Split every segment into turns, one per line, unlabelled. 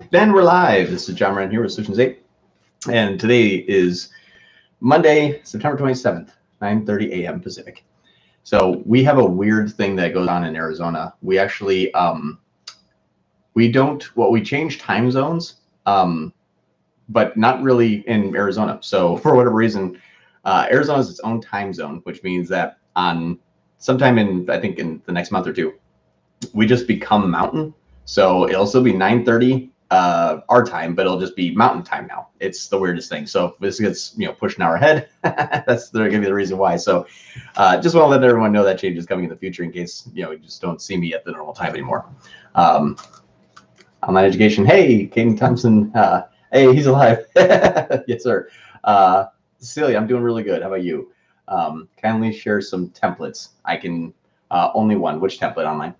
Then we're live. This is John Moran here with Solutions 8. And today is Monday, September 27th, 9:30 a.m. Pacific. So we have a weird thing that goes on in Arizona. We actually, we change time zones, but not really in Arizona. So for whatever reason, Arizona is its own time zone, which means that on sometime I think in the next month or two, we just become mountain. So it'll still be 9:30 our time, but it'll just be mountain time now. It's the weirdest thing. So if this gets pushed an hour ahead, that's gonna be the reason why. So just want to let everyone know that change is coming in the future in case you just don't see me at the normal time anymore. Online education. Hey, Caden Thompson. Hey, he's alive. Yes, sir. Cecilia, I'm doing really good. How about you? Kindly share some templates. I can only one. Which template online?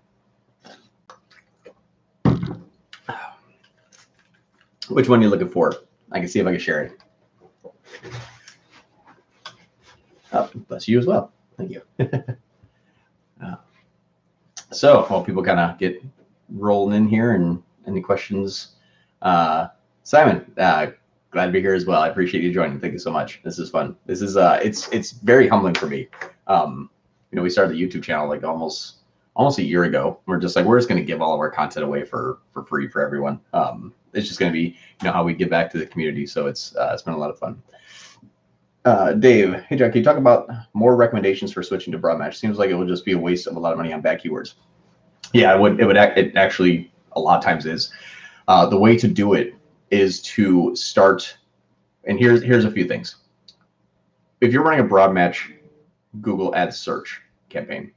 Which one are you looking for? I can see if I can share it. Oh, bless you as well. Thank you. So, while people kind of get rolling in here, and any questions? Simon, glad to be here as well. I appreciate you joining. Thank you so much. This is fun. This is it's very humbling for me. We started the YouTube channel like almost a year ago. We're just going to give all of our content away for free for everyone. It's just going to be how we give back to the community. So it's been a lot of fun. Dave, hey John, can you talk about more recommendations for switching to broad match? Seems like it would just be a waste of a lot of money on bad keywords. Yeah, it actually a lot of times is. The way to do it is to start, and here's a few things. If you're running a broad match Google Ads search campaign,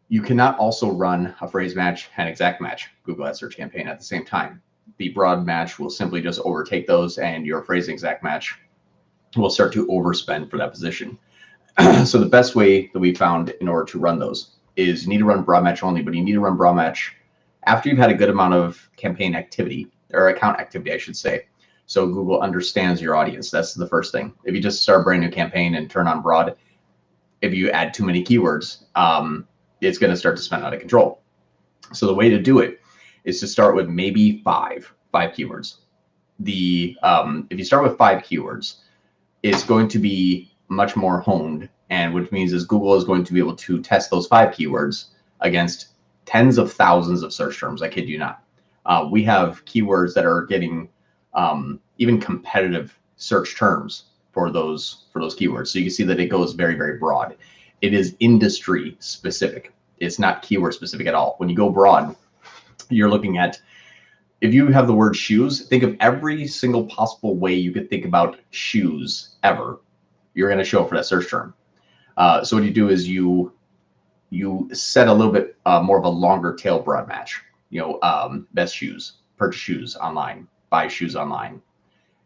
you cannot also run a phrase match and exact match Google Ads search campaign at the same time. The broad match will simply just overtake those, and your phrase exact match will start to overspend for that position. So the best way that we found in order to run those is you need to run broad match only, but you need to run broad match after you've had a good amount of campaign activity, or account activity, I should say. So Google understands your audience. That's the first thing. If you just start a brand new campaign and turn on broad, if you add too many keywords, it's going to start to spin out of control. So the way to do it is to start with maybe five keywords. If you start with 5 keywords, it's going to be much more honed, and which means is Google is going to be able to test those 5 keywords against tens of thousands of search terms. I kid you not. We have keywords that are getting even competitive search terms for those keywords. So you can see that it goes very, very broad. It is industry specific. It's not keyword specific at all. When you go broad, you're looking at, if you have the word shoes, think of every single possible way you could think about shoes ever. You're going to show up for that search term. So what you do is you set a little bit more of a longer tail broad match. Best shoes, purchase shoes online, buy shoes online.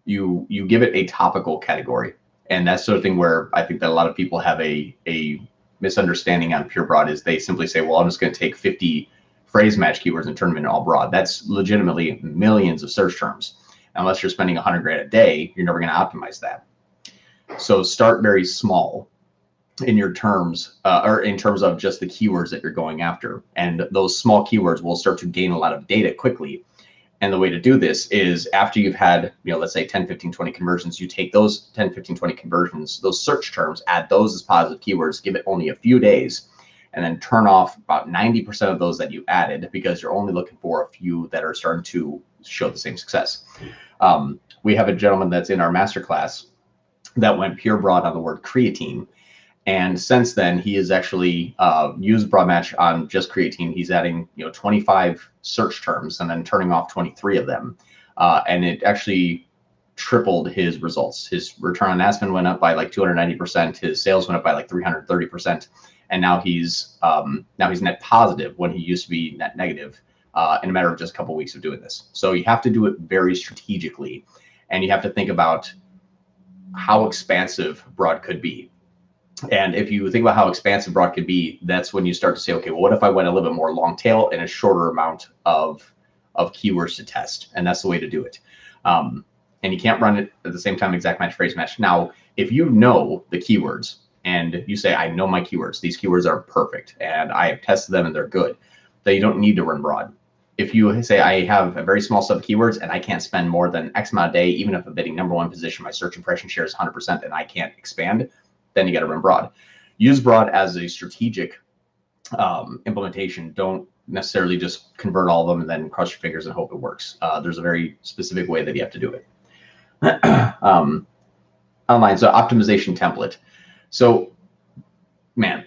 You give it a topical category, and that's sort of thing where I think that a lot of people have a misunderstanding on pure broad is they simply say, well, I'm just going to take 50 phrase match keywords and turn them into all broad. That's legitimately millions of search terms. Unless you're spending $100,000 a day, you're never going to optimize that. So start very small in your terms, or in terms of just the keywords that you're going after. And those small keywords will start to gain a lot of data quickly. And the way to do this is after you've had, let's say 10, 15, 20 conversions, you take those 10, 15, 20 conversions, those search terms, add those as positive keywords, give it only a few days, and then turn off about 90% of those that you added, because you're only looking for a few that are starting to show the same success. We have a gentleman that's in our masterclass that went pure broad on the word creatine. And since then, he has actually used broad match on just creatine. He's adding 25 search terms and then turning off 23 of them. And it actually tripled his results. His return on ad spend went up by like 290%. His sales went up by like 330%. And now he's net positive when he used to be net negative in a matter of just a couple of weeks of doing this. So you have to do it very strategically, and you have to think about how expansive broad could be. And if you think about how expansive broad could be, that's when you start to say, okay, well, what if I went a little bit more long tail and a shorter amount of keywords to test? And that's the way to do it. And you can't run it at the same time, exact match, phrase match. Now, if you know the keywords and you say, I know my keywords, these keywords are perfect and I have tested them and they're good, then you don't need to run broad. if you say I have a very small set of keywords and I can't spend more than X amount a day, even if I'm bidding #1 position, my search impression share is 100% and I can't expand, then you got to run broad. Use broad as a strategic implementation. Don't necessarily just convert all of them and then cross your fingers and hope it works. There's a very specific way that you have to do it. Online, so optimization template. So man,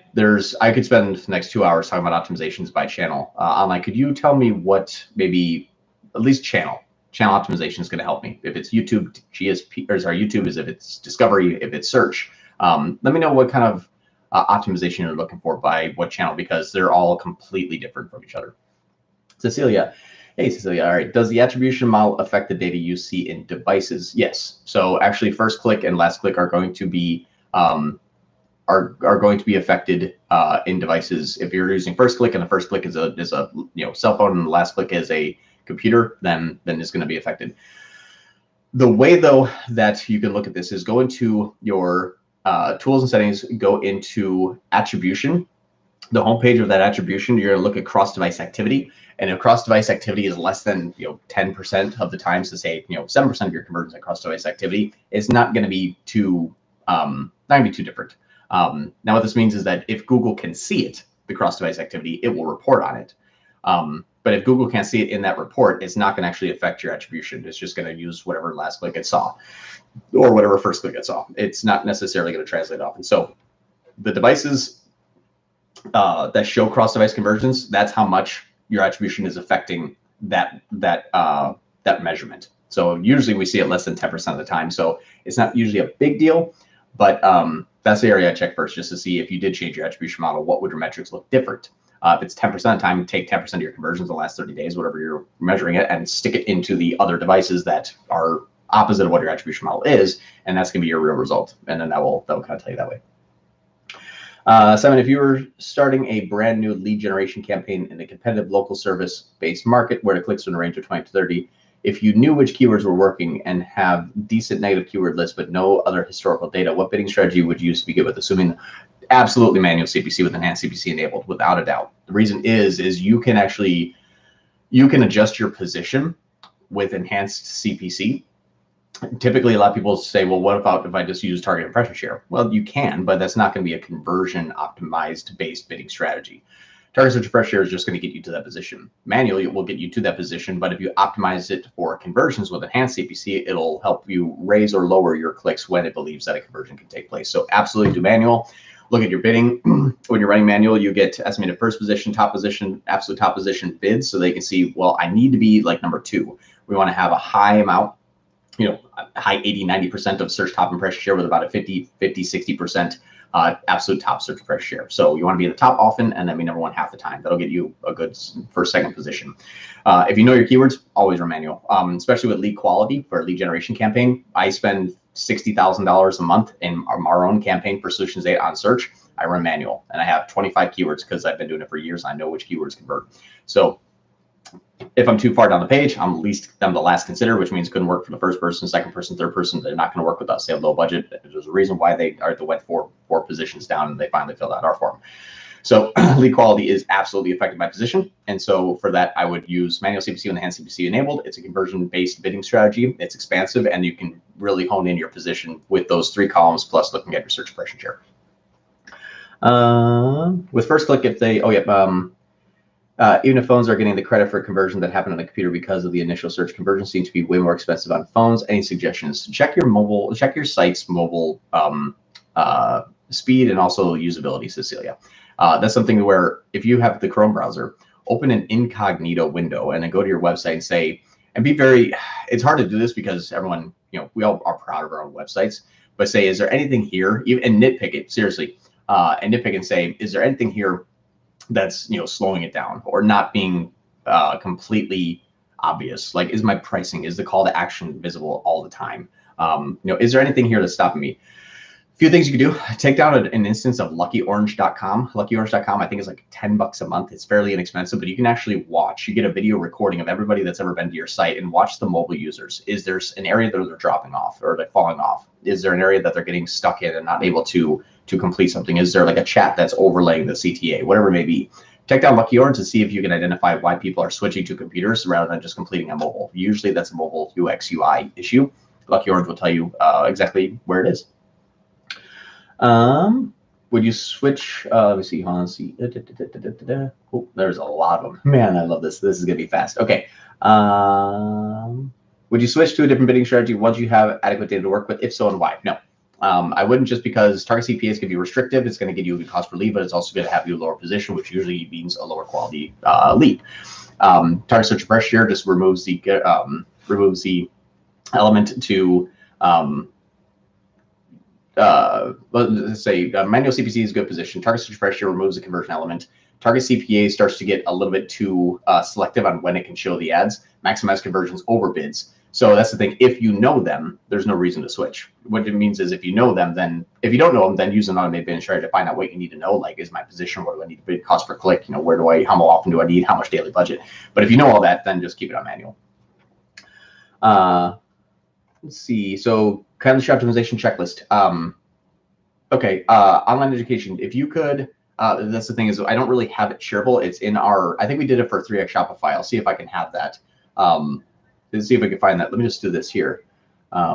I could spend the next 2 hours talking about optimizations by channel. Online, could you tell me what maybe at least channel optimization is going to help me? If it's YouTube, GSP, or sorry, YouTube is if it's discovery, if it's search. Let me know what kind of optimization you're looking for by what channel, because they're all completely different from each other. Cecilia, hey Cecilia, all right. Does the attribution model affect the data you see in devices? Yes. So actually, first click and last click are going to be affected in devices. If you're using first click and the first click is a cell phone and the last click is a computer, then it's going to be affected. The way though that you can look at this is go into your tools and settings, go into attribution. The homepage of that attribution, you're going to look at cross-device activity, and if cross-device activity is less than 10% of the times, to say 7% of your conversions at cross-device activity, it's not going to be too different. Now what this means is that if Google can see it, the cross-device activity, it will report on it. But if Google can't see it in that report, it's not going to actually affect your attribution. It's just going to use whatever last click it saw or whatever first click it saw. It's not necessarily going to translate off. And so the devices that show cross-device conversions, that's how much your attribution is affecting that measurement. So usually we see it less than 10% of the time. So it's not usually a big deal, but that's the area I check first, just to see if you did change your attribution model, what would your metrics look different? If it's 10% of the time, take 10% of your conversions in the last 30 days, whatever you're measuring it, and stick it into the other devices that are opposite of what your attribution model is, and that's going to be your real result. And then that will kind of tell you that way. Simon, if you were starting a brand new lead generation campaign in a competitive local service-based market where the clicks are in the range of 20 to 30, if you knew which keywords were working and have decent negative keyword lists but no other historical data, what bidding strategy would you use to begin with? Assuming absolutely manual CPC with enhanced CPC enabled, without a doubt. The reason is you can adjust your position with enhanced CPC. Typically, a lot of people say, well, what about if I just use target impression share? Well, you can, but that's not going to be a conversion optimized based bidding strategy. Target search impression share is just going to get you to that position. Manually, it will get you to that position, but if you optimize it for conversions with enhanced CPC, it'll help you raise or lower your clicks when it believes that a conversion can take place. So absolutely do manual. Look at your bidding. When you're running manual, you get estimated first position, top position, absolute top position bids, so they can see, well, I need to be like number 2. We want to have a high amount, high 80, 90% of search top impression share with about a 50, 60% absolute top search impression share. So you want to be at the top often and then be number 1 half the time. That'll get you a good first, second position. If you know your keywords, always run manual, especially with lead quality for a lead generation campaign. I spend $60,000 a month in our own campaign for Solutions 8 on search. I run manual and I have 25 keywords because I've been doing it for years. I know which keywords convert. So if I'm too far down the page, I'm the last consider, which means couldn't work for the first person, second person, third person. They're not going to work with us. They have low budget. There's a reason why they went four positions down and they finally filled out our form. So lead quality is absolutely affected by position. And so for that, I would use manual CPC and enhanced CPC enabled. It's a conversion-based bidding strategy. It's expansive, and you can really hone in your position with those 3 columns plus looking at your search impression share. With first click, if they, even if phones are getting the credit for conversion that happened on the computer because of the initial search, conversion seems to be way more expensive on phones. Any suggestions? Check your site's mobile speed and also usability, Cecilia. That's something where if you have the Chrome browser, open an incognito window and then go to your website and say, and be very, it's hard to do this because everyone, we all are proud of our own websites, but say, is there anything here, and nitpick it, seriously, and nitpick and say, is there anything here that's slowing it down or not being completely obvious? Like, is my pricing, is the call to action visible all the time? Is there anything here that's stopping me? A few things you can do: take down an instance of luckyorange.com. Luckyorange.com, I think, is like $10 a month. It's fairly inexpensive, but you can actually watch. You get a video recording of everybody that's ever been to your site and watch the mobile users. Is there an area that they're dropping off or they're falling off? Is there an area that they're getting stuck in and not able to complete something? Is there like a chat that's overlaying the CTA? Whatever it may be. check down Lucky Orange to see if you can identify why people are switching to computers rather than just completing a mobile. Usually that's a mobile UX UI issue. Lucky Orange will tell you exactly where it is. Would you switch? Let me see. Hold on. Let's see. Oh, there's a lot of them. Man, I love this. This is gonna be fast. Okay. Would you switch to a different bidding strategy once you have adequate data to work with? If so, and why? No. I wouldn't, just because target CPAs can be restrictive. It's going to get you a good cost per lead, but it's also going to have you a lower position, which usually means a lower quality lead. Target search pressure just removes the element to let's say manual CPC is a good position. Target search pressure removes the conversion element. Target CPA starts to get a little bit too selective on when it can show the ads. Maximize conversions over bids. So that's the thing. If you know them, there's no reason to switch. What it means is if you know them, then if you don't know them, then use an automated bidding strategy to find out what you need to know. Like, is my position? What do I need to bid? Cost per click? You know, where do I? How often do I need? How much daily budget? But if you know all that, then just keep it on manual. Let's see. So kind of optimization checklist. Okay. Online education. If you could. That's the thing, is I don't really have it shareable. It's in our. I think we did it for 3x Shopify. I'll see if I can have that. Let's see if I can find that. Let me just do this here. I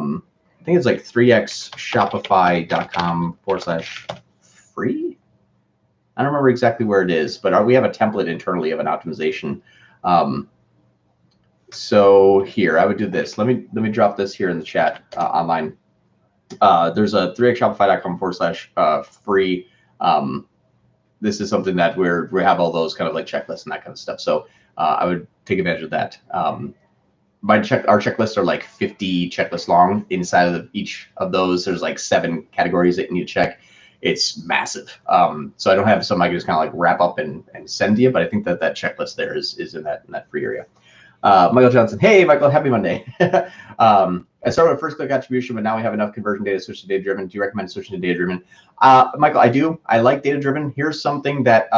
think it's like 3xshopify.com/free. I don't remember exactly where it is, but we have a template internally of an optimization. So here, I would do this. Let me drop this here in the chat online. There's a 3xshopify.com/free. This is something that we have all those kind of like checklists and that kind of stuff. So I would take advantage of that. Our checklists are like 50 checklists long. Inside of each of those, there's like 7 categories that you need to check. It's massive. So I don't have some I can just kind of like wrap up and send to you, but I think that checklist there is in that free area. Michael Johnson, hey Michael, happy Monday. I started with first click attribution, but now we have enough conversion data to switch to data driven. Do you recommend switching to data driven? Michael, I do. I like data driven. Here's something that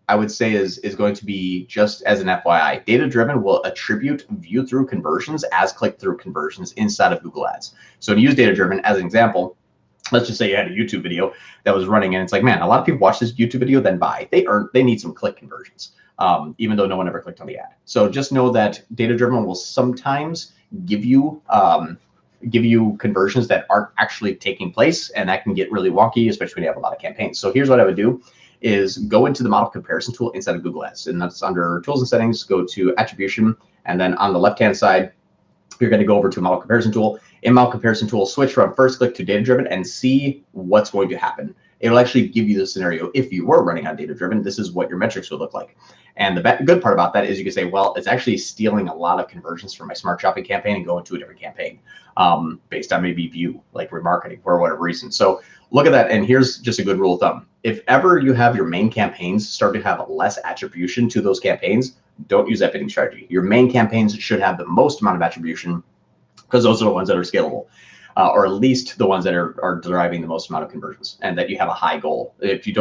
I would say is going to be just as an FYI. Data driven will attribute view through conversions as click through conversions inside of Google Ads. So to use data driven as an example, let's just say you had a YouTube video that was running and it's like, man, a lot of people watch this YouTube video, then buy. They need some click conversions, even though no one ever clicked on the ad. So just know that data driven will sometimes give you conversions that aren't actually taking place, and that can get really wonky, especially when you have a lot of campaigns. So here's what I would do is go into the model comparison tool inside of Google Ads, and that's under tools and settings, go to attribution, and then on the left-hand side, you're going to go over to model comparison tool. In model comparison tool, switch from first click to data driven and see what's going to happen. It'll actually give you the scenario. If you were running on data driven, this is what your metrics would look like. And the good part about that is you can say, well, it's actually stealing a lot of conversions from my smart shopping campaign and going to a different campaign based on maybe view, like remarketing for whatever reason. So look at that. And here's just a good rule of thumb. If ever you have your main campaigns start to have less attribution to those campaigns, don't use that bidding strategy. Your main campaigns should have the most amount of attribution because those are the ones that are scalable. Or at least the ones that are deriving the most amount of conversions, and that you have a high goal. If you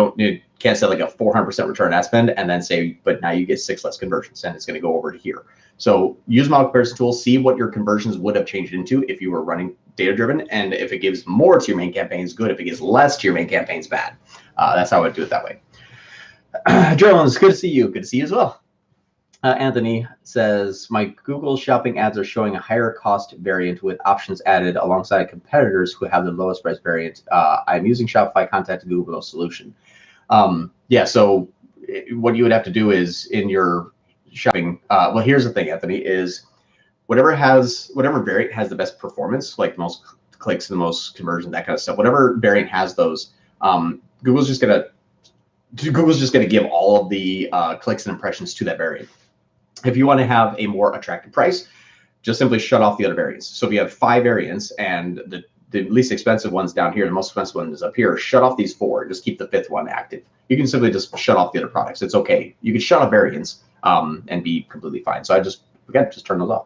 can't set like a 400% return on ad spend and then say, but now you get 6 less conversions and it's going to go over to here. So use model comparison tool, see what your conversions would have changed into if you were running data driven. And if it gives more to your main campaigns, good. If it gives less to your main campaigns, bad. That's how I would do it that way. Jones, good to see you. Good to see you as well. Anthony says, my Google shopping ads are showing a higher cost variant with options added alongside competitors who have the lowest price variant. I'm using Shopify, contact Google, no solution. Yeah, so what you would have to do is in your shopping, well, here's the thing, Anthony, is whatever variant has the best performance, like the most clicks, the most conversion, that kind of stuff, whatever variant has those, Google's just gonna give all of the clicks and impressions to that variant. If you want to have a more attractive price, just simply shut off the other variants. So if you have 5 variants and the least expensive one's down here, the most expensive one is up here, shut off these 4, just keep the 5th one active. You can simply just shut off the other products. It's okay. You can shut off variants and be completely fine. So I just turn those off.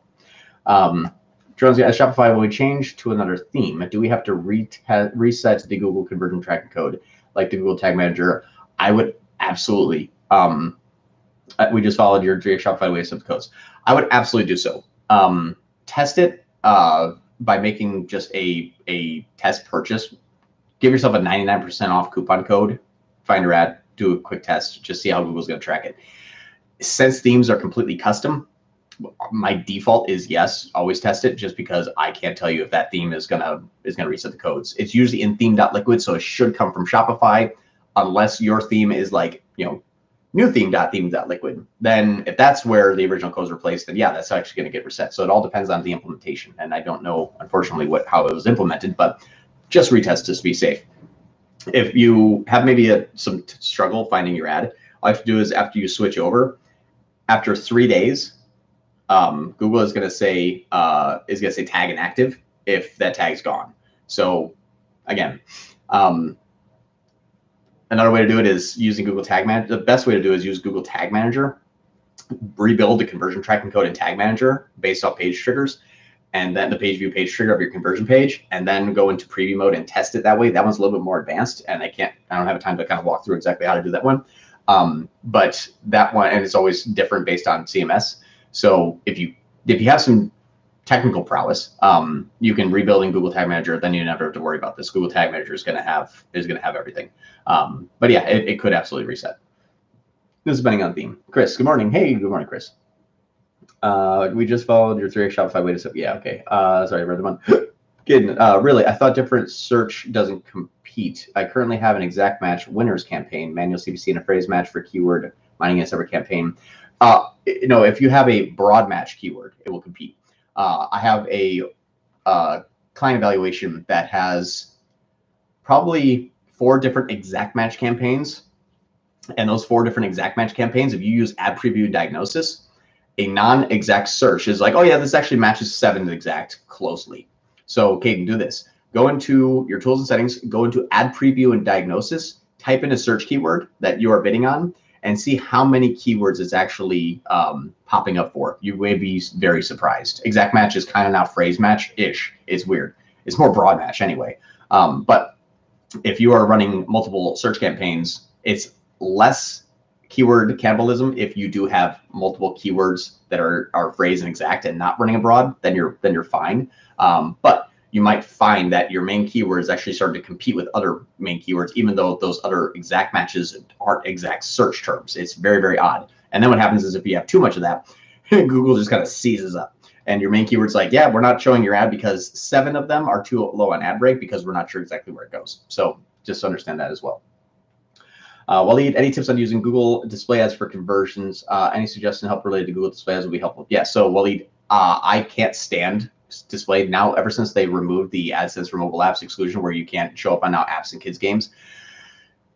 Jones, as Shopify, will we change to another theme? Do we have to reset the Google conversion tracking code like the Google Tag Manager? I would absolutely. We just followed your Shopify way of the codes. I would absolutely do so. Test it by making just a test purchase. Give yourself a 99% off coupon code. Find your ad, do a quick test, just see how Google's going to track it. Since themes are completely custom, my default is yes, always test it, just because I can't tell you if that theme is gonna reset the codes. It's usually in theme.liquid, so it should come from Shopify, unless your theme is like, new theme.theme.liquid. Then if that's where the original codes were placed, then yeah, that's actually going to get reset. So it all depends on the implementation, and I don't know, unfortunately, how it was implemented, but just retest just to be safe. If you have maybe some struggle finding your ad, all you have to do is after you switch over, after 3 days, Google is going to say tag inactive if that tag's gone. So again, another way to do it is using Google Tag Manager. The best way to do it is use Google Tag Manager, rebuild the conversion tracking code in Tag Manager based off page triggers, and then the page view page trigger of your conversion page, and then go into preview mode and test it that way. That one's a little bit more advanced, and I don't have time to kind of walk through exactly how to do that one. But that one, and it's always different based on CMS. So if you have some technical prowess, you can rebuild in Google Tag Manager. Then you never have to worry about this. Google Tag Manager is going to have everything. But yeah, it could absolutely reset. This is depending on theme. Chris, good morning. Hey, good morning, Chris. We just followed your 3x Shopify way to step. Yeah, okay. Sorry, I read them on. Kidding. Really, I thought different search doesn't compete. I currently have an exact match winners campaign, manual CPC, and a phrase match for keyword mining in a separate campaign. If you have a broad match keyword, it will compete. I have a client evaluation that has probably 4 different exact match campaigns. And those 4 different exact match campaigns, if you use ad preview diagnosis, a non-exact search is like, oh yeah, this actually matches 7 exact closely. So Caden, do this. Go into your tools and settings, go into ad preview and diagnosis, type in a search keyword that you are bidding on, and see how many keywords it's actually popping up for. You may be very surprised. Exact match is kind of now phrase match-ish. It's weird. It's more broad match anyway. But if you are running multiple search campaigns, it's less keyword cannibalism if you do have multiple keywords that are phrase and exact and not running abroad, then you're fine. But you might find that your main keyword is actually starting to compete with other main keywords, even though those other exact matches aren't exact search terms. It's very, very odd. And then what happens is if you have too much of that, Google just kind of seizes up. And your main keyword's like, yeah, we're not showing your ad because 7 of them are too low on ad break because we're not sure exactly where it goes. So just understand that as well. Waleed, any tips on using Google display ads for conversions? Any suggestion help related to Google display ads would be helpful. Yeah, so Waleed, I can't stand display now ever since they removed the AdSense for mobile apps exclusion where you can't show up on now apps and kids games.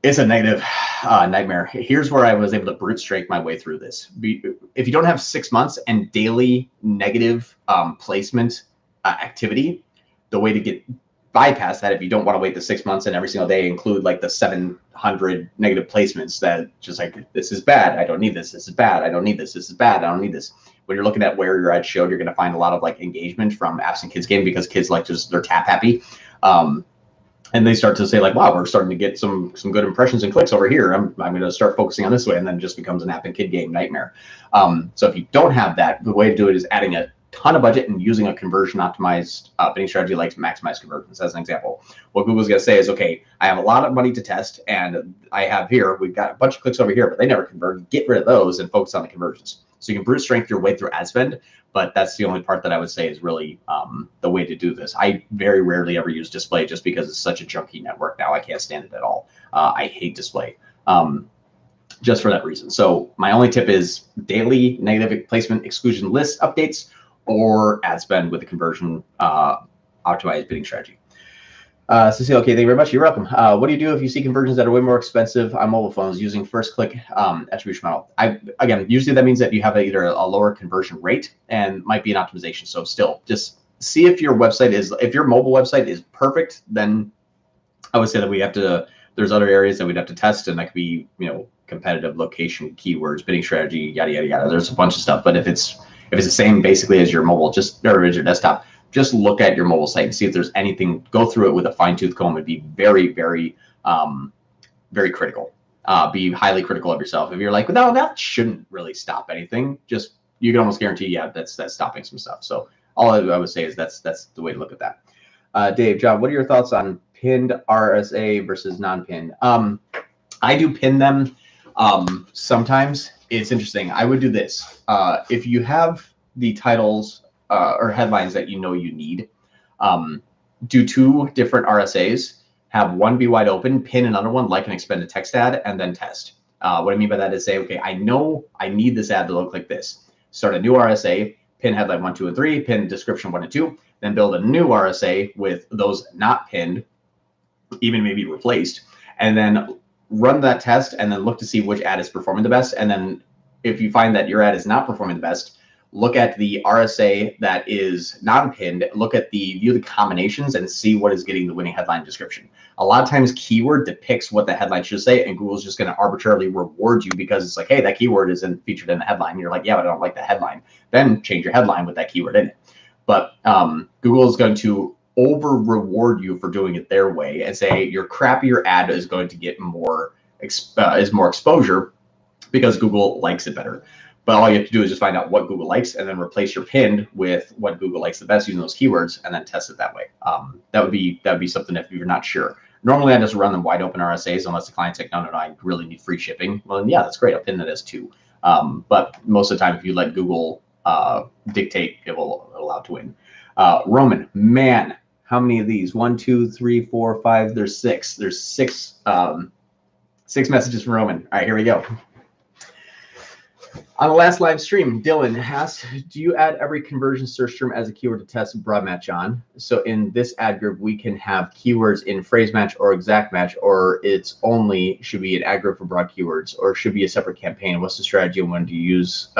It's a negative nightmare. Here's where I was able to brute strength my way through this. If you don't have 6 months and daily negative placement activity, the way to get bypass that, if you don't want to wait the 6 months and every single day include like the 700 negative placements that just like, this is bad, I don't need this, this is bad, I don't need this, this is bad, I don't need this. When you're looking at where your ad showed, you're going to find a lot of like engagement from apps and kids game because kids like they're tap happy. And they start to say like, wow, we're starting to get some good impressions and clicks over here. I'm going to start focusing on this way, and then it just becomes an app and kid game nightmare. So if you don't have that, the way to do it is adding a ton of budget and using a conversion optimized bidding strategy like to maximize conversions. As an example, what Google's going to say is, okay, I have a lot of money to test, and we've got a bunch of clicks over here, but they never convert. Get rid of those and focus on the conversions. So you can brute strength your way through ad spend, but that's the only part that I would say is really the way to do this. I very rarely ever use display just because it's such a junky network now. I can't stand it at all. I hate display just for that reason. So my only tip is daily negative placement exclusion list updates or ad spend with a conversion optimized bidding strategy. Cecile, okay, thank you very much. You're welcome. What do you do if you see conversions that are way more expensive on mobile phones using first click attribution model? Again, usually that means that you have either a lower conversion rate and might be an optimization. So still, just see if your mobile website is perfect, then I would say that there's other areas that we'd have to test, and that could be, competitive location, keywords, bidding strategy, yada, yada, yada. There's a bunch of stuff, but if it's the same basically as your mobile, or as your desktop, just look at your mobile site and see if there's anything, go through it with a fine tooth comb. Would be very, very, very critical. Be highly critical of yourself. If you're like, no, that shouldn't really stop anything, you can almost guarantee, yeah, that's stopping some stuff. So all I would say is that's the way to look at that. Dave, John, what are your thoughts on pinned RSA versus non-pinned? I do pin them. Sometimes it's interesting. I would do this. If you have the titles or headlines that you know you need, do 2 different RSAs, have one be wide open, pin another one like an expanded text ad, and then test. What I mean by that is say, okay, I know I need this ad to look like this. Start a new RSA, pin headline 1, 2, and 3, pin description 1 and 2, then build a new RSA with those not pinned, even maybe replaced, and then run that test and then look to see which ad is performing the best. And then if you find that your ad is not performing the best, look at the RSA that is non-pinned, view the combinations and see what is getting the winning headline description. A lot of times keyword depicts what the headline should say, and Google's just going to arbitrarily reward you because it's like, hey, that keyword isn't featured in the headline. You're like, yeah, but I don't like the headline. Then change your headline with that keyword in it. But Google is going to over reward you for doing it their way and say your crappier ad is going to get more exposure because Google likes it better. But all you have to do is just find out what Google likes and then replace your pinned with what Google likes the best using those keywords and then test it that way. That would be something if you're not sure. Normally I just run them wide open RSAs unless the client's like, no, I really need free shipping. Well, then, yeah, that's great. I'll pin that as 2. But most of the time, if you let Google dictate, it will allow to win. Roman, man, how many of these? 1, 2, 3, 4, 5. There's 6. There's 6 messages from Roman. All right, here we go. On the last live stream, Dylan asked, do you add every conversion search term as a keyword to test broad match on? So in this ad group, we can have keywords in phrase match or exact match, or it's only should be an ad group for broad keywords, or should be a separate campaign. What's the strategy and when to use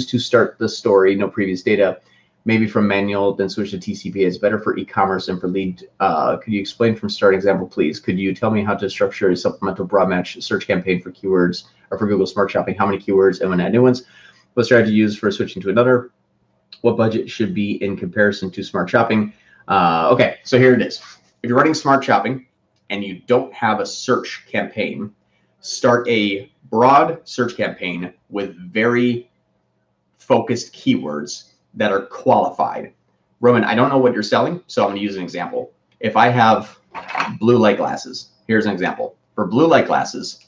to start the story? No previous data. Maybe from manual, then switch to TCP. It's better for e-commerce and for lead. Could you explain from start example, please? Could you tell me how to structure a supplemental broad match search campaign for keywords or for Google Smart Shopping? How many keywords and when add new ones? What strategy use for switching to another? What budget should be in comparison to Smart Shopping? Okay, so here it is. If you're running Smart Shopping and you don't have a search campaign, start a broad search campaign with very focused keywords that are qualified. Roman, I don't know what you're selling, so I'm going to use an example. If I have blue light glasses, here's an example. For blue light glasses,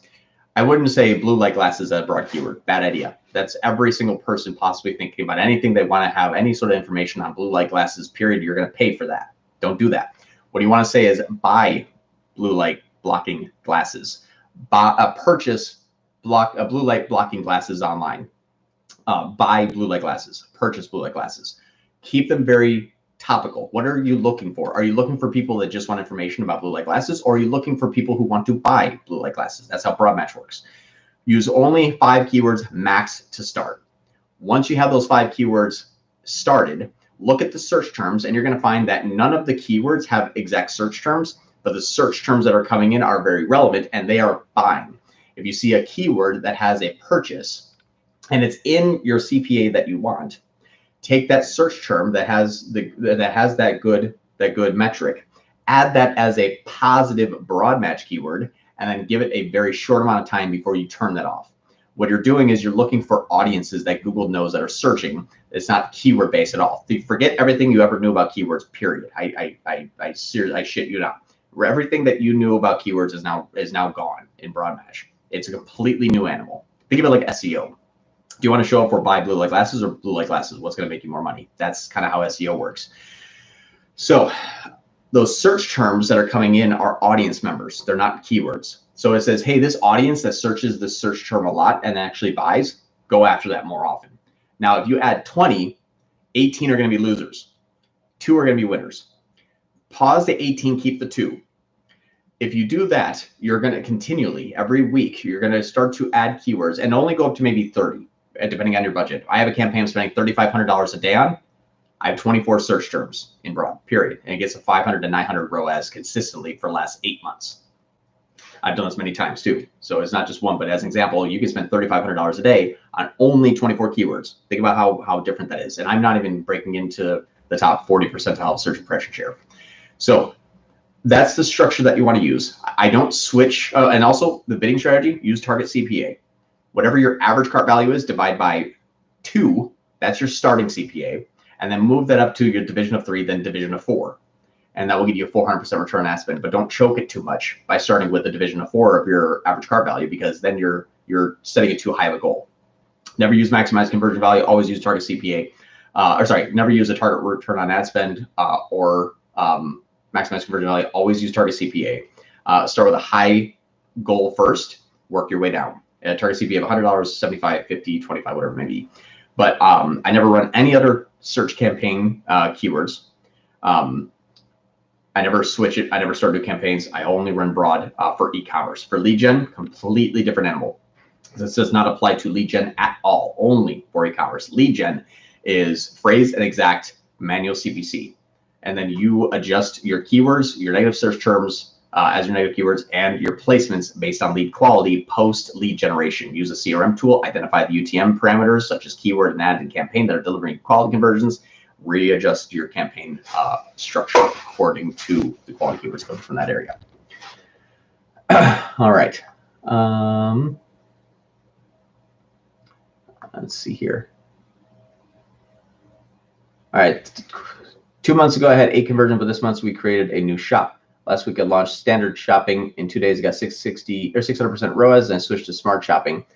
I wouldn't say blue light glasses as a broad keyword. Bad idea. That's every single person possibly thinking about anything they want to have any sort of information on blue light glasses, period. You're going to pay for that. Don't do that. What you want to say is buy blue light blocking glasses. Purchase blue light blocking glasses online. Buy blue light glasses, purchase blue light glasses. Keep them very topical. What are you looking for? Are you looking for people that just want information about blue light glasses, or are you looking for people who want to buy blue light glasses? That's how broad match works. Use only 5 keywords max to start. Once you have those 5 keywords started, look at the search terms, and you're going to find that none of the keywords have exact search terms, but the search terms that are coming in are very relevant, and they are buying. If you see a keyword that has a purchase, and it's in your CPA that you want, take that search term that has that good metric, add that as a positive broad match keyword, and then give it a very short amount of time before you turn that off. What you're doing is you're looking for audiences that Google knows that are searching. It's not keyword based at all. Forget everything you ever knew about keywords, period. I shit you not. Everything that you knew about keywords is now gone in broad match. It's a completely new animal. Think of it like SEO. Do you want to show up for buy blue light glasses or blue light glasses? What's going to make you more money? That's kind of how SEO works. So those search terms that are coming in are audience members. They're not keywords. So it says, hey, this audience that searches this search term a lot and actually buys, go after that more often. Now, if you add 20, 18 are going to be losers. 2 are going to be winners. Pause the 18, keep the 2. If you do that, you're going to continually, every week, you're going to start to add keywords and only go up to maybe 30. Depending on your budget. I have a campaign I'm spending $3,500 a day on. I have 24 search terms in broad, period. And it gets a 500 to 900 ROAS consistently for the last 8 months. I've done this many times too. So it's not just one, but as an example, you can spend $3,500 a day on only 24 keywords. Think about how different that is. And I'm not even breaking into the top 40 percentile search impression share. So that's the structure that you want to use. I don't switch. And also the bidding strategy, use target CPA. Whatever your average cart value is, divide by 2. That's your starting CPA. And then move that up to your division of 3, then division of 4. and that will get you a 400% return on ad spend. But don't choke it too much by starting with a division of 4 of your average cart value, because then you're setting it too high of a goal. Never use maximize conversion value. Always use target CPA. Never use a target return on ad spend or maximize conversion value. Always use target CPA. Start with a high goal first. Work your way down. Target CPA of $100, 75, 50, 25, whatever it may be. But I never run any other search campaign keywords. I never switch it. I never start new campaigns. I only run broad for e-commerce. For lead gen, completely different animal. This does not apply to lead gen at all, only for e-commerce. Lead gen is phrase and exact manual CPC. And then you adjust your keywords, your negative search terms as your negative keywords, and your placements based on lead quality post lead generation. Use a CRM tool, identify the UTM parameters such as keyword and ad and campaign that are delivering quality conversions. Readjust your campaign structure according to the quality keywords coming from that area. All right. Let's see here. All right. 2 months ago, I had 8 conversions, but this month we created a new shop. Last week, I launched standard shopping. In 2 days, I got 660 or 600% ROAS, and I switched to smart shopping.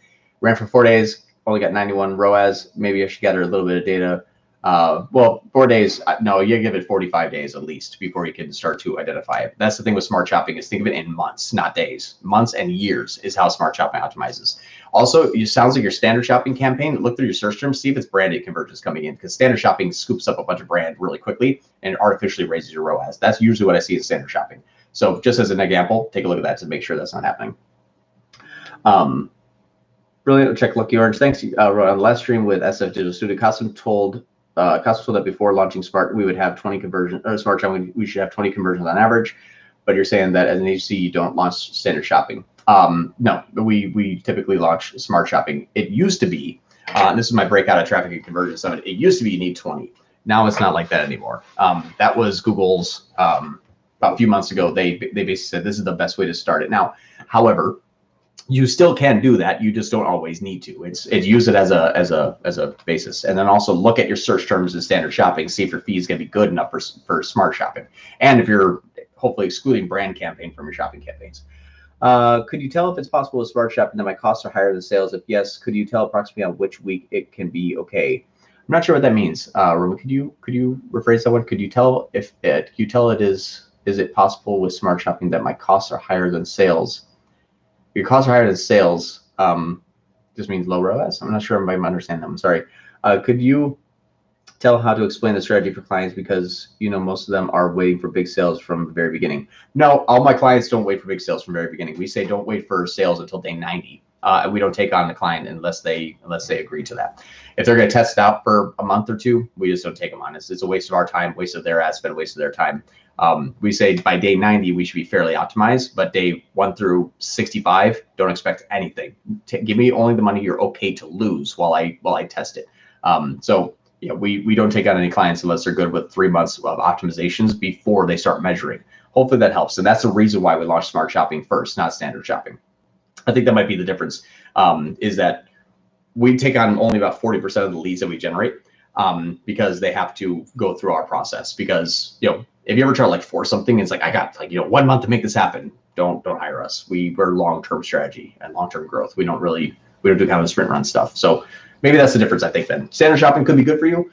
Ran for 4 days, only got 91 ROAS. Maybe I should gather a little bit of data. Well, 4 days, no, you give it 45 days at least before you can start to identify it. That's the thing with smart shopping, is think of it in months, not days. Months and years is how smart shopping optimizes. Also, it sounds like your standard shopping campaign, look through your search terms, see if it's branded conversions coming in, because standard shopping scoops up a bunch of brand really quickly and artificially raises your ROAS. That's usually what I see in standard shopping. So just as an example, take a look at that to make sure that's not happening. Brilliant. Check Lucky Orange. Thanks. On the last stream with SF Digital Studio, Custom told that before launching Smart, we would have 20 conversions, or Smart Shopping, we should have 20 conversions on average. But you're saying that as an agency, you don't launch standard shopping. No, we typically launch smart shopping. It used to be, this is my breakout of traffic and conversion summit. It used to be you need 20. Now it's not like that anymore. That was Google's, about a few months ago, they basically said this is the best way to start it. Now, however, you still can do that. You just don't always need to. It's use it as a basis, and then also look at your search terms in standard shopping. See if your fee is going to be good enough for smart shopping, and if you're hopefully excluding brand campaign from your shopping campaigns. Could you tell if it's possible with smart shopping that my costs are higher than sales? If yes, could you tell approximately on which week it can be okay? I'm not sure what that means. Roman, could you rephrase that one? Could you tell if it? Could you tell it is it possible with smart shopping that my costs are higher than sales? Your costs are higher than sales just means low ROAS. I'm not sure if I understand that. I'm sorry. Could you tell how to explain the strategy for clients, because most of them are waiting for big sales from the very beginning? No, all my clients don't wait for big sales from the very beginning. We say don't wait for sales until day 90. And we don't take on the client unless they agree to that. If they're going to test it out for a month or two, we just don't take them on. It's a waste of our time, waste of their ad spend, waste of their time. We say by day 90, we should be fairly optimized, but day 1 through 65, don't expect anything. Give me only the money you're okay to lose while I test it. So yeah, we don't take on any clients unless they're good with 3 months of optimizations before they start measuring. Hopefully that helps. And that's the reason why we launched smart shopping first, not standard shopping. I think that might be the difference, is that we take on only about 40% of the leads that we generate, because they have to go through our process. Because if you ever try to force something, it's I got 1 month to make this happen. Don't hire us. We're long-term strategy and long-term growth. We don't do kind of sprint run stuff. So maybe that's the difference, I think. Then standard shopping could be good for you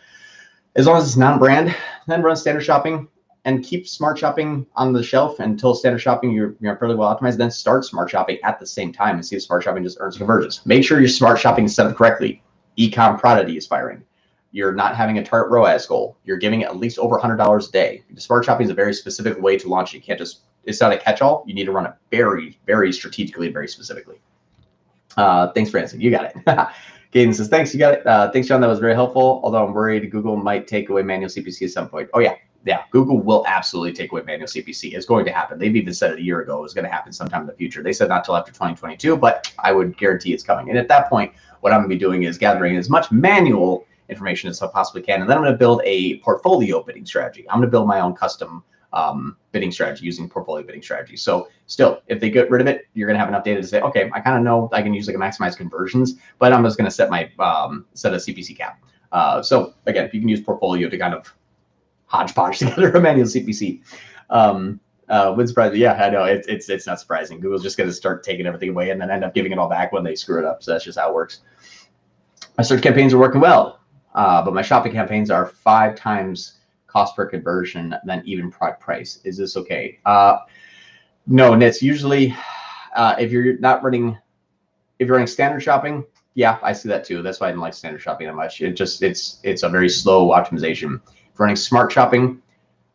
as long as it's non-brand. Then run standard shopping and keep smart shopping on the shelf until standard shopping you're fairly well optimized. Then start smart shopping at the same time and see if smart shopping just earns conversions. Make sure your smart shopping is set up correctly. E-com product aspiring. You're not having a target ROAS goal. You're giving at least over $100 a day. Smart shopping is a very specific way to launch it. You can't just, it's not a catch-all. You need to run it very, very strategically, very specifically. Thanks, Francis. You got it. Gaten says, thanks, you got it. Thanks, John. That was very helpful. Although I'm worried Google might take away manual CPC at some point. Oh, yeah. Yeah, Google will absolutely take away manual CPC. It's going to happen. They've even said it a year ago. It was going to happen sometime in the future. They said not till after 2022, but I would guarantee it's coming. And at that point, what I'm going to be doing is gathering as much manual information as I possibly can. And then I'm going to build a portfolio bidding strategy. I'm going to build my own custom bidding strategy using portfolio bidding strategy. So still, if they get rid of it, you're going to have enough data to say, okay, I kind of know I can use a maximize conversions, but I'm just going to set my set a CPC cap. So again, if you can use portfolio to kind of hodgepodge together a manual CPC. Would surprise me. Yeah, I know it's not surprising. Google's just going to start taking everything away and then end up giving it all back when they screw it up. So that's just how it works. My search campaigns are working well, but my shopping campaigns are 5 times cost per conversion than even product price. Is this okay? No, and it's usually if you're running standard shopping, yeah, I see that too. That's why I didn't like standard shopping that much. It's a very slow optimization. If you're running smart shopping,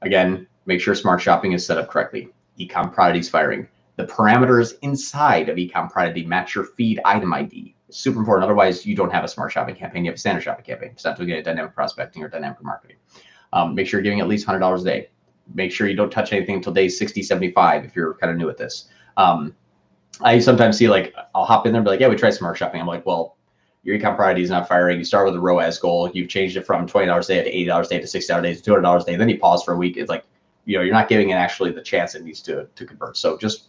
again, make sure smart shopping is set up correctly. Ecom Prodigy's firing. The parameters inside of Ecom Prodigy match your feed item ID. It's super important. Otherwise, you don't have a smart shopping campaign. You have a standard shopping campaign. It's not doing it dynamic prospecting or dynamic marketing. Make sure you're giving at least $100 a day. Make sure you don't touch anything until day 60, 75 if you're kind of new at this. I sometimes see like, I'll hop in there and be like, yeah, we tried smart shopping. I'm like, well, your Ecom Priority is not firing. You start with a ROAS goal. You've changed it from $20 a day to $80 a day to $60 a day to $200 a day. Then you pause for a week. It's like, you're not giving it actually the chance it needs to convert. So just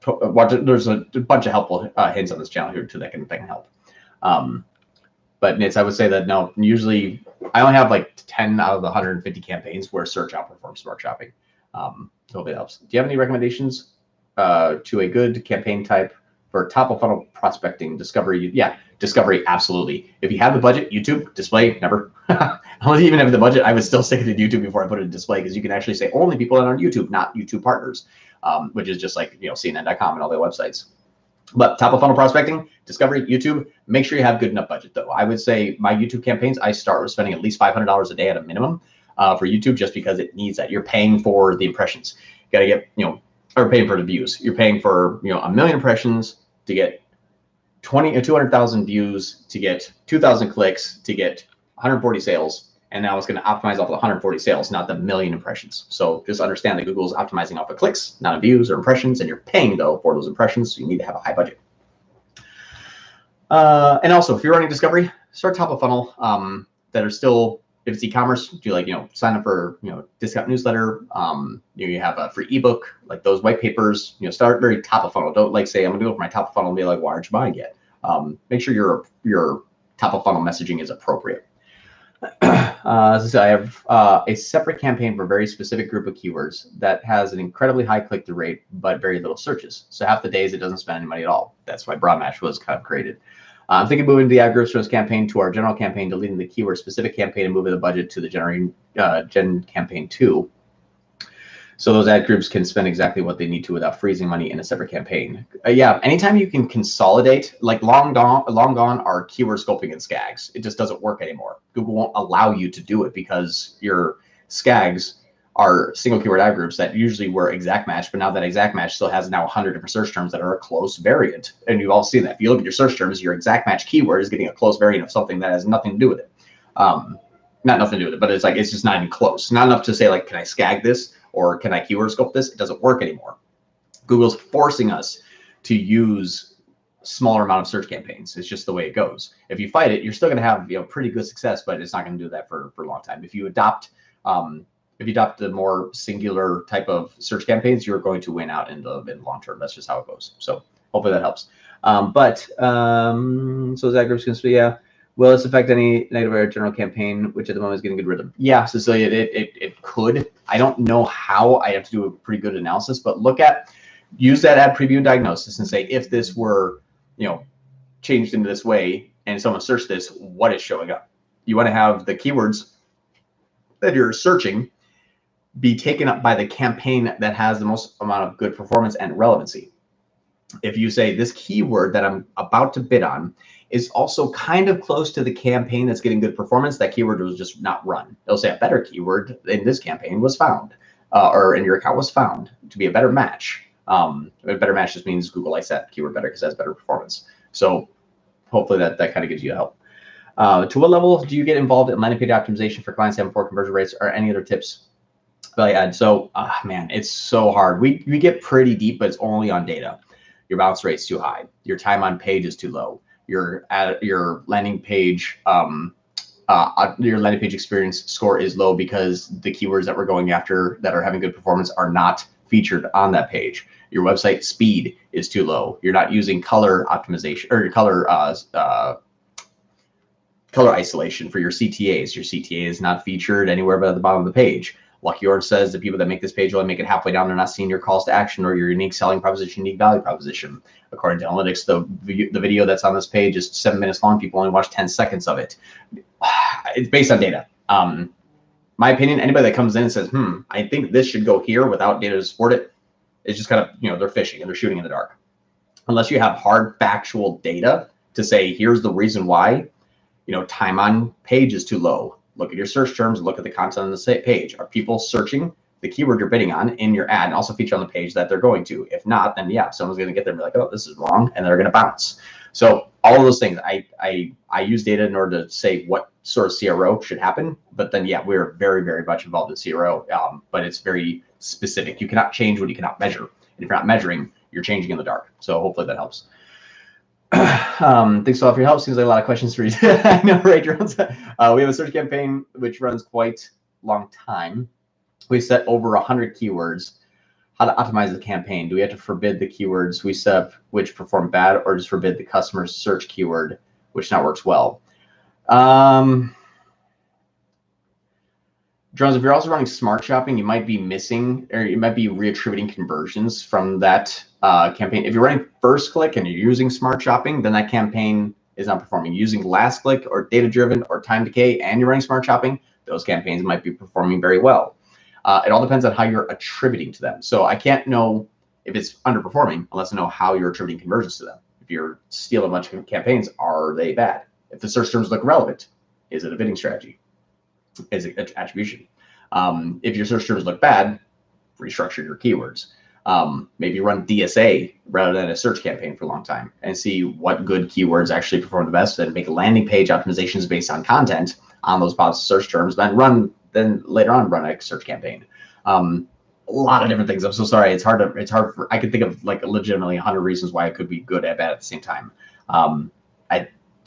watch it. There's a bunch of helpful hints on this channel here too that can help. But Nitz, I would say that no, usually I only have like 10 out of the 150 campaigns where search outperforms smart shopping. Hopefully it helps. Do you have any recommendations to a good campaign type for top of funnel prospecting? Discovery? Yeah, discovery, absolutely. If you have the budget, YouTube, display, never. I don't even have the budget. I would still stick it to YouTube before I put it in display, because you can actually say only people that are on YouTube, not YouTube partners, which is just like CNN.com and all their websites. But top of funnel prospecting, discovery, YouTube, make sure you have good enough budget though. I would say my YouTube campaigns, I start with spending at least $500 a day at a minimum for YouTube, just because it needs that. You're paying for the impressions. You got to get, or paying for the views. You're paying for, 1 million impressions to get 200,000 views, to get 2,000 clicks, to get 140 sales. And now it's going to optimize off the 140 sales, not the 1 million impressions. So just understand that Google's optimizing off of clicks, not of views or impressions, and you're paying though for those impressions. So you need to have a high budget. And also, if you're running discovery, start top of funnel that are still, if it's e-commerce, do like, sign up for, discount newsletter. You have a free ebook, like those white papers, start very top of funnel. Don't like say, I'm gonna go for my top of funnel and be like, why aren't you buying yet? Make sure your top of funnel messaging is appropriate. As I have a separate campaign for a very specific group of keywords that has an incredibly high click-through rate, but very little searches. So half the days it doesn't spend any money at all. That's why Broad Match was kind of created. I'm thinking moving the ad groups from this campaign to our general campaign, deleting the keyword specific campaign and moving the budget to the gen campaign 2. So those ad groups can spend exactly what they need to without freezing money in a separate campaign. Yeah, anytime you can consolidate, like long gone are keyword scoping and SCAGs. It just doesn't work anymore. Google won't allow you to do it because your SCAGs are single keyword ad groups that usually were exact match, but now that exact match still has now 100 different search terms that are a close variant. And you've all seen that. If you look at your search terms, your exact match keyword is getting a close variant of something that has nothing to do with it. Not nothing to do with it, but it's like, it's just not even close. Not enough to say like, can I SCAG this? Or can I keyword scope this? It doesn't work anymore. Google's forcing us to use smaller amount of search campaigns. It's just the way it goes. If you fight it, you're still going to have pretty good success, but it's not going to do that for a long time. If you adopt the more singular type of search campaigns, you're going to win out in the long term. That's just how it goes. So hopefully that helps. So that group's going to be, yeah. Will this affect any negative or general campaign, which at the moment is getting good rhythm? Yeah, Cecilia, it could. I don't know how. I have to do a pretty good analysis, but use that ad preview and diagnosis and say, if this were, changed into this way and someone searched this, what is showing up? You want to have the keywords that you're searching be taken up by the campaign that has the most amount of good performance and relevancy. If you say this keyword that I'm about to bid on is also kind of close to the campaign that's getting good performance, that keyword was just not run. They'll say a better keyword in this campaign was found, or in your account was found to be a better match. A better match just means Google likes that keyword better because it has better performance. So hopefully that kind of gives you help. To what level do you get involved in landing page optimization for clients that have poor conversion rates, or any other tips value add? So man, it's so hard. We get pretty deep, but it's only on data. Your bounce rate's too high. Your time on page is too low. Your landing page experience score is low because the keywords that we're going after that are having good performance are not featured on that page. Your website speed is too low. You're not using color optimization or color color isolation for your CTAs. Your CTA is not featured anywhere but at the bottom of the page. Lucky Orange says the people that make this page only make it halfway down. They're not seeing your calls to action or your unique selling proposition, unique value proposition. According to analytics, the video that's on this page is 7 minutes long. People only watch 10 seconds of it. It's based on data. My opinion, anybody that comes in and says, I think this should go here without data to support it, it's just kind of, they're fishing and they're shooting in the dark. Unless you have hard factual data to say, here's the reason why, time on page is too low. Look at your search terms, look at the content on the page. Are people searching the keyword you're bidding on in your ad and also feature on the page that they're going to? If not, then yeah, someone's going to get there and be like, oh, this is wrong, and they're going to bounce. So all of those things, I use data in order to say what sort of CRO should happen. But then, yeah, we're very, very much involved in CRO, but it's very specific. You cannot change what you cannot measure. And if you're not measuring, you're changing in the dark. So hopefully that helps. Thanks a lot for your help. Seems like a lot of questions to read. I know, right, Jones? We have a search campaign which runs quite long time. We set over 100 keywords. How to optimize the campaign? Do we have to forbid the keywords we set up which perform bad, or just forbid the customer's search keyword which now works well? Drones, if you're also running smart shopping, you might be missing, or you might be reattributing conversions from that campaign. If you're running first click and you're using smart shopping, then that campaign is not performing. Using last click or data driven or time decay and you're running smart shopping, those campaigns might be performing very well. It all depends on how you're attributing to them. So I can't know if it's underperforming unless I know how you're attributing conversions to them. If you're stealing a bunch of campaigns, are they bad? If the search terms look relevant, is it a bidding strategy? Is it attribution? If your search terms look bad, restructure your keywords. Maybe run DSA rather than a search campaign for a long time and see what good keywords actually perform the best, and make landing page optimizations based on content on those positive search terms. Then later on run a search campaign. A lot of different things. I'm so sorry. It's hard for, I could think of like legitimately 100 reasons why it could be good and bad at the same time.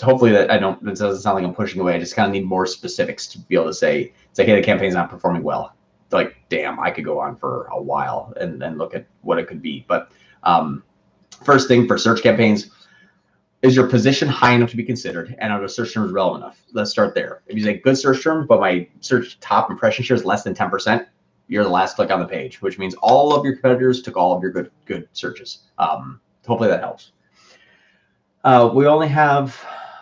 Hopefully that doesn't sound like I'm pushing away. I just kind of need more specifics to be able to say, hey, the campaign's not performing well. Like, damn, I could go on for a while and then look at what it could be. But first thing for search campaigns, is your position high enough to be considered, and are the search terms relevant enough? Let's start there. If you say good search terms, but my search top impression share is less than 10%, you're the last click on the page, which means all of your competitors took all of your good searches. Hopefully that helps. We only have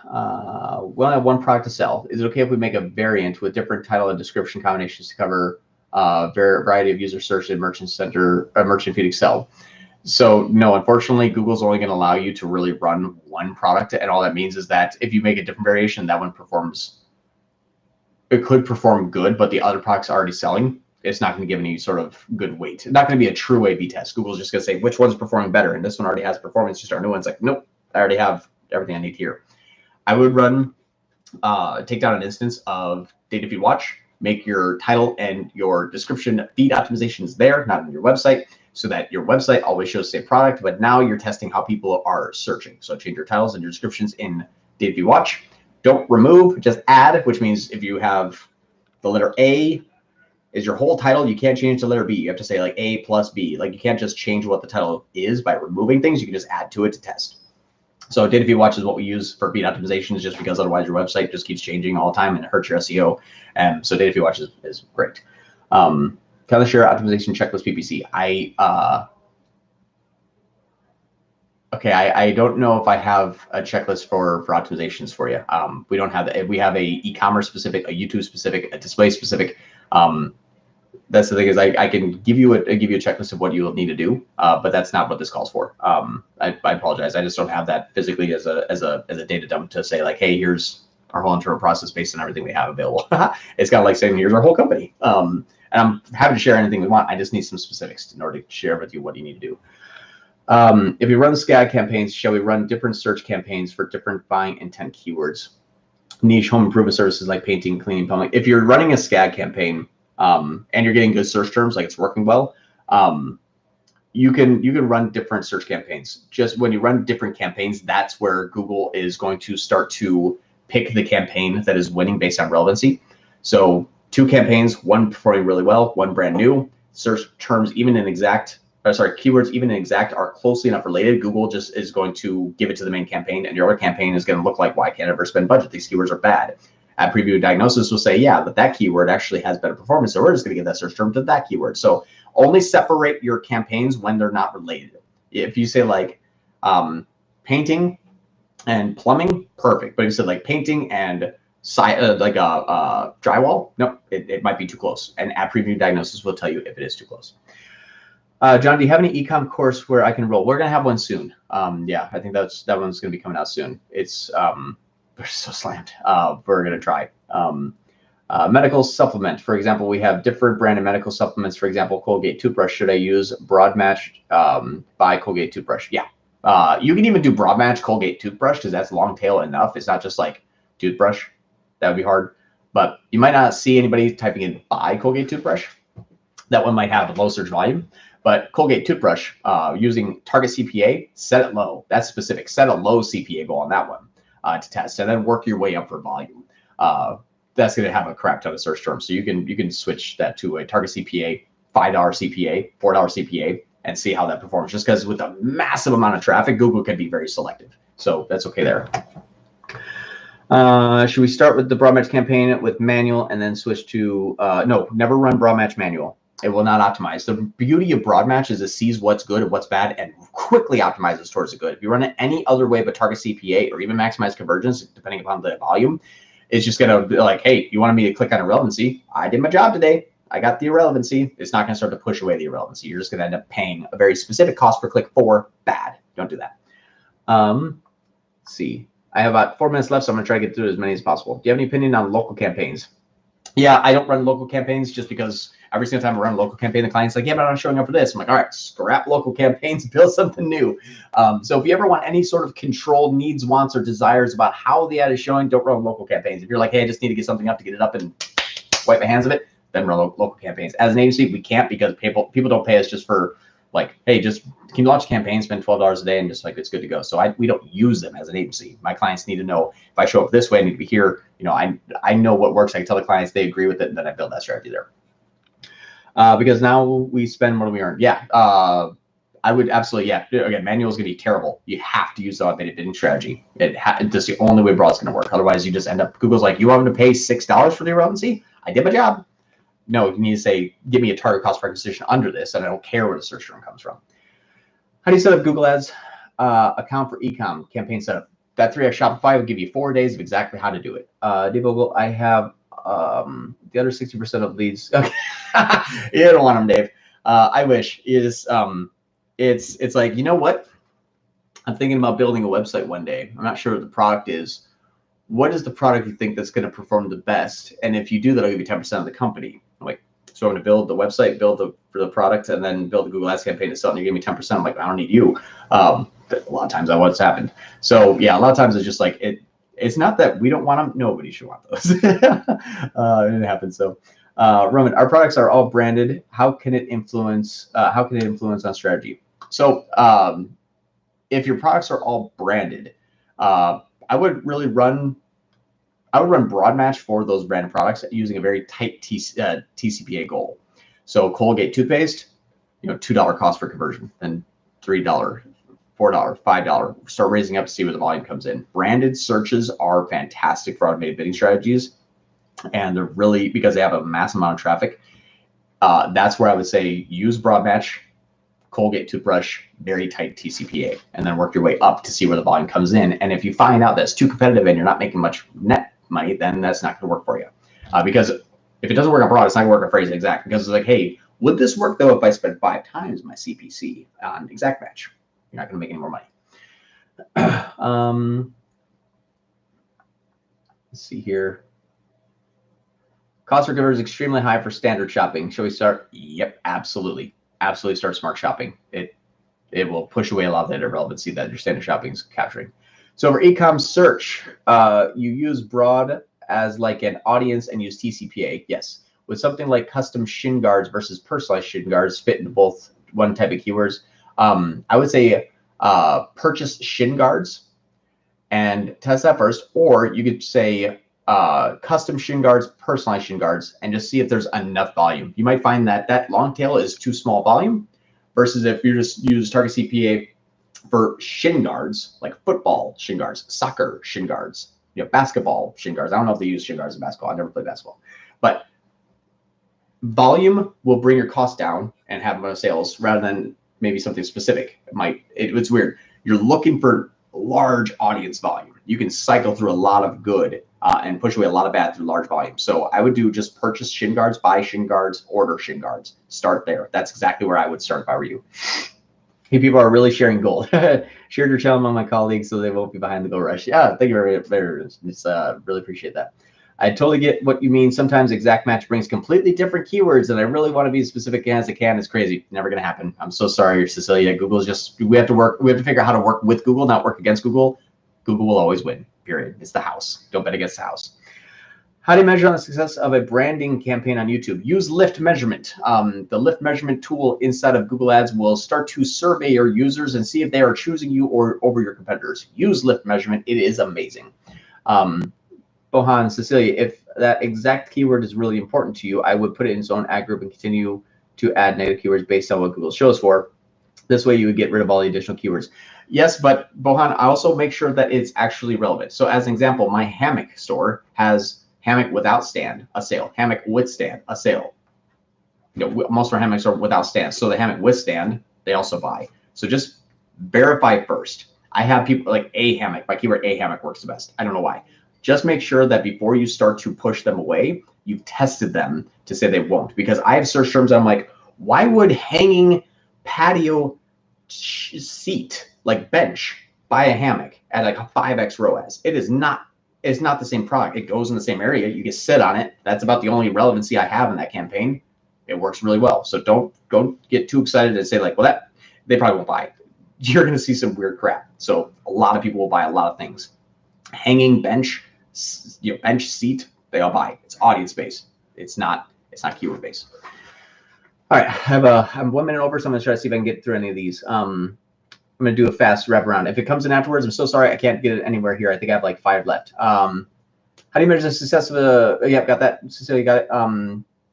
one product to sell. Is it okay if we make a variant with different title and description combinations to cover a variety of user search and merchant feed Excel? So no, unfortunately, Google's only going to allow you to really run one product. And all that means is that if you make a different variation, that one could perform good, but the other product's already selling. It's not going to give any sort of good weight. It's not going to be a true A/B test. Google's just going to say which one's performing better. And this one already has performance. You start a new one. It's like, nope, I already have everything I need here. I would take down an instance of data feed watch, make your title and your description feed optimizations there, not on your website, so that your website always shows the same product, but now you're testing how people are searching. So change your titles and your descriptions in data feed watch. Don't remove, just add, which means if you have the letter A is your whole title, you can't change the letter B. You have to say like A plus B. Like you can't just change what the title is by removing things. You can just add to it to test. So data feed watch is what we use for feed optimizations, just because otherwise your website just keeps changing all the time and it hurts your SEO. So data feed watch is great. Kind of share optimization checklist PPC. I don't know if I have a checklist for optimizations for you. We don't have that. We have a e-commerce specific, a YouTube specific, a display specific. That's the thing, is I can give you a checklist of what you will need to do, but that's not what this calls for. I apologize. I just don't have that physically as a data dump to say like, hey, here's our whole internal process based on everything we have available. It's kind of like saying, here's our whole company. And I'm happy to share anything we want. I just need some specifics in order to share with you what you need to do. If we run SCAD campaigns, shall we run different search campaigns for different buying intent keywords? Niche home improvement services like painting, cleaning, plumbing. If you're running a SCAD campaign and you're getting good search terms, like it's working well, you can run different search campaigns. Just when you run different campaigns, that's where Google is going to start to pick the campaign that is winning based on relevancy. So 2 campaigns, one performing really well, one brand new. Search terms, even in exact keywords even in exact are closely enough related, Google just is going to give it to the main campaign, and your other campaign is going to look like, why can't I ever spend budget? These keywords are bad. At preview diagnosis will say, yeah, but that keyword actually has better performance, so we're just going to give that search term to that keyword. So only separate your campaigns when they're not related. If you say like painting and plumbing, perfect. But if you said like painting and drywall, no, it might be too close. And at preview diagnosis will tell you if it is too close. John, do you have any ecom course where I can enroll? We're gonna have one soon. Yeah, I think that one's gonna be coming out soon. It's we're so slammed. We're gonna try. Medical supplement, for example, we have different branded medical supplements. For example, Colgate toothbrush. Should I use broad match by Colgate toothbrush? Yeah. You can even do broad match Colgate toothbrush because that's long tail enough. It's not just like toothbrush. That would be hard. But you might not see anybody typing in buy Colgate toothbrush. That one might have a low search volume. But Colgate toothbrush, using target CPA, set it low. That's specific. Set a low CPA goal on that one to test, and then work your way up for volume. That's going to have a crap ton of search terms. So you can switch that to a target CPA, $5 CPA, $4 CPA, and see how that performs. Just because with a massive amount of traffic, Google can be very selective. So that's okay there. Should we start with the broad match campaign with manual and then switch to no, never run broad match manual. It will not optimize. The beauty of broad match is it sees what's good and what's bad and quickly optimizes towards the good. If you run it any other way but target CPA or even maximize conversions, depending upon the volume, it's just going to be like, hey, you wanted me to click on irrelevancy? I did my job today. I got the irrelevancy. It's not going to start to push away the irrelevancy. You're just going to end up paying a very specific cost per click for bad. Don't do that. Let's see. I have about 4 minutes left, so I'm going to try to get through as many as possible. Do you have any opinion on local campaigns? Yeah, I don't run local campaigns just because every single time I run a local campaign, the client's like, yeah, but I'm not showing up for this. I'm like, all right, scrap local campaigns, build something new. So if you ever want any sort of controlled needs, wants, or desires about how the ad is showing, don't run local campaigns. If you're like, hey, I just need to get something up to get it up and wipe my hands of it, then run local campaigns. As an agency, we can't because people don't pay us just for like, hey, just can you launch a campaign, spend $12 a day, and just like it's good to go. So we don't use them as an agency. My clients need to know if I show up this way, I need to be here. You know, I know what works. I can tell the clients they agree with it, and then I build that strategy there. Because now we spend more than we earn. Yeah, I would absolutely. Yeah, again, manual is going to be terrible. You have to use the automated bidding strategy. That's the only way broad is going to work. Otherwise, you just end up. Google's like, you want them to pay $6 for the irrelevancy? I did my job. No, you need to say, give me a target cost per acquisition under this, and I don't care where the search term comes from. How do you set up Google Ads account for ecom campaign setup? That 3x Shopify will give you 4 days of exactly how to do it. Dave Ogle, I have the other 60% of leads. Okay. You don't want them, Dave. I wish. It's like, you know what? I'm thinking about building a website one day. I'm not sure what the product is. What is the product you think that's going to perform the best? And if you do that, I'll give you 10% of the company. I'm like, so I'm going to build the website, for the product, and then build the Google Ads campaign to sell, and you give me 10%. I'm like, I don't need you. A lot of times that's what's happened. So yeah, a lot of times it's just like, it's not that we don't want them. Nobody should want those. It happens. So Roman, our products are all branded. How can it influence on strategy? So if your products are all branded, I would run broad match for those branded products using a very tight TCPA goal. So Colgate toothpaste, $2 cost per conversion, then $3, $4, $5. Start raising up to see where the volume comes in. Branded searches are fantastic for automated bidding strategies, and they're really, because they have a massive amount of traffic. That's where I would say use broad match, Colgate toothbrush, very tight TCPA, and then work your way up to see where the volume comes in. And if you find out that's too competitive and you're not making much net money, then that's not going to work for you. Because if it doesn't work on broad, it's not going to work on phrase exact. Because it's like, hey, would this work though if I spend 5 times my CPC on exact match? You're not going to make any more money. Let's see here. Cost per conversion is extremely high for standard shopping. Shall we start? Yep, absolutely. Absolutely start smart shopping. It will push away a lot of that irrelevancy that your standard shopping is capturing. So for e-com search, you use broad as like an audience and use TCPA. Yes. With something like custom shin guards versus personalized shin guards fit into both one type of keywords. I would say purchase shin guards and test that first, or you could say custom shin guards, personalized shin guards, and just see if there's enough volume. You might find that that long tail is too small volume versus if you just use target CPA for shin guards, like football shin guards, soccer shin guards, basketball shin guards. I don't know if they use shin guards in basketball. I've never played basketball, but volume will bring your cost down and have more sales rather than maybe something specific. It's weird. You're looking for large audience volume. You can cycle through a lot of good and push away a lot of bad through large volume. So I would do just purchase shin guards, buy shin guards, order shin guards. Start there. That's exactly where I would start if I were you. Hey, people are really sharing gold. Shared your channel among my colleagues so they won't be behind the gold rush. Yeah, thank you very much. It's really appreciate that. I totally get what you mean. Sometimes exact match brings completely different keywords, and I really want to be as specific as I can. It's crazy. Never going to happen. I'm so sorry, Cecilia. Google's just, we have to figure out how to work with Google, not work against Google. Google will always win, period. It's the house. Don't bet against the house. How do you measure on the success of a branding campaign on YouTube? Use lift measurement. The lift measurement tool inside of Google Ads will start to survey your users and see if they are choosing you or over your competitors. Use lift measurement. It is amazing. Bohan, Cecilia, if that exact keyword is really important to you, I would put it in its own ad group and continue to add negative keywords based on what Google shows for. This way you would get rid of all the additional keywords. Yes, but Bohan, I also make sure that it's actually relevant. So as an example, my hammock store has hammock without stand, a sale. Hammock with stand, a sale. Most of our hammocks are without stand. So the hammock with stand, they also buy. So just verify first. I have people like a hammock. My keyword a hammock works the best. I don't know why. Just make sure that before you start to push them away, you've tested them to say they won't. Because I have search terms, I'm like, why would hanging patio seat, like bench, buy a hammock at like a 5x ROAS? It's not the same product. It goes in the same area. You can sit on it. That's about the only relevancy I have in that campaign. It works really well. So don't get too excited and say like, well, that they probably won't buy it. You're going to see some weird crap. So a lot of people will buy a lot of things. Hanging bench, bench seat, they all buy. It's audience based. It's not keyword based. All right, I'm 1 minute over, so I'm gonna try to see if I can get through any of these. I'm gonna do a fast wrap around. If it comes in afterwards, I'm so sorry I can't get it anywhere here. I think I have like 5 left. How do you measure the success of a? Yeah, got that. Cecilia got it.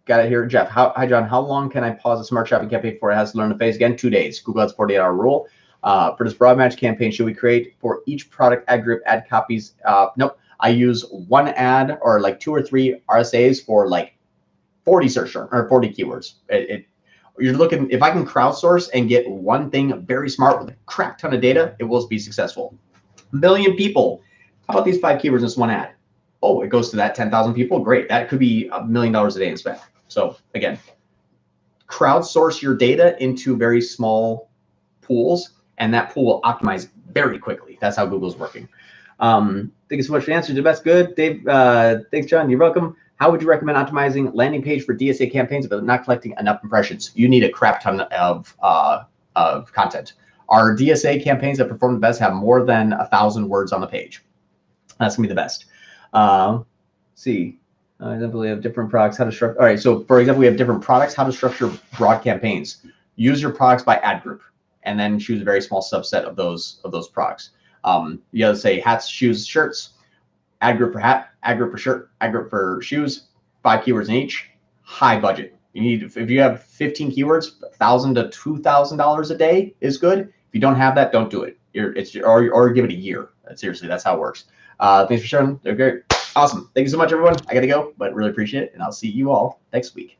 Got it here. Jeff, hi John. How long can I pause a smart shopping campaign before it has to learn the phase again? 2 days. Google has 48-hour rule. For this broad match campaign, should we create for each product ad group ad copies? Nope. I use one ad or like 2 or 3 RSAs for like 40 search terms or 40 keywords. You're looking, if I can crowdsource and get one thing very smart with a crap ton of data, it will be successful. 1 million people. How about these 5 keywords in this one ad? Oh, it goes to that 10,000 people. Great. That could be $1 million a day in spend. So again, crowdsource your data into very small pools, and that pool will optimize very quickly. That's how Google's working. Thank you so much for the answer. That's good. Dave, thanks, John. You're welcome. How would you recommend optimizing landing page for DSA campaigns but not collecting enough impressions? You need a crap ton of content. Our DSA campaigns that perform the best have more than 1,000 words on the page. That's gonna be the best. See, example, we have different products. How to structure? All right. So for example, we have different products. How to structure broad campaigns? Use your products by ad group, and then choose a very small subset of those products. You gotta say hats, shoes, shirts, ad group for hat, ad group for shirt, ad group for shoes, 5 keywords in each, high budget. You need, if you have 15 keywords, $1,000 to $2,000 a day is good. If you don't have that, don't do it. Or give it a year. Seriously, that's how it works. Thanks for sharing. They're great. Awesome. Thank you so much, everyone. I gotta go, but really appreciate it. And I'll see you all next week.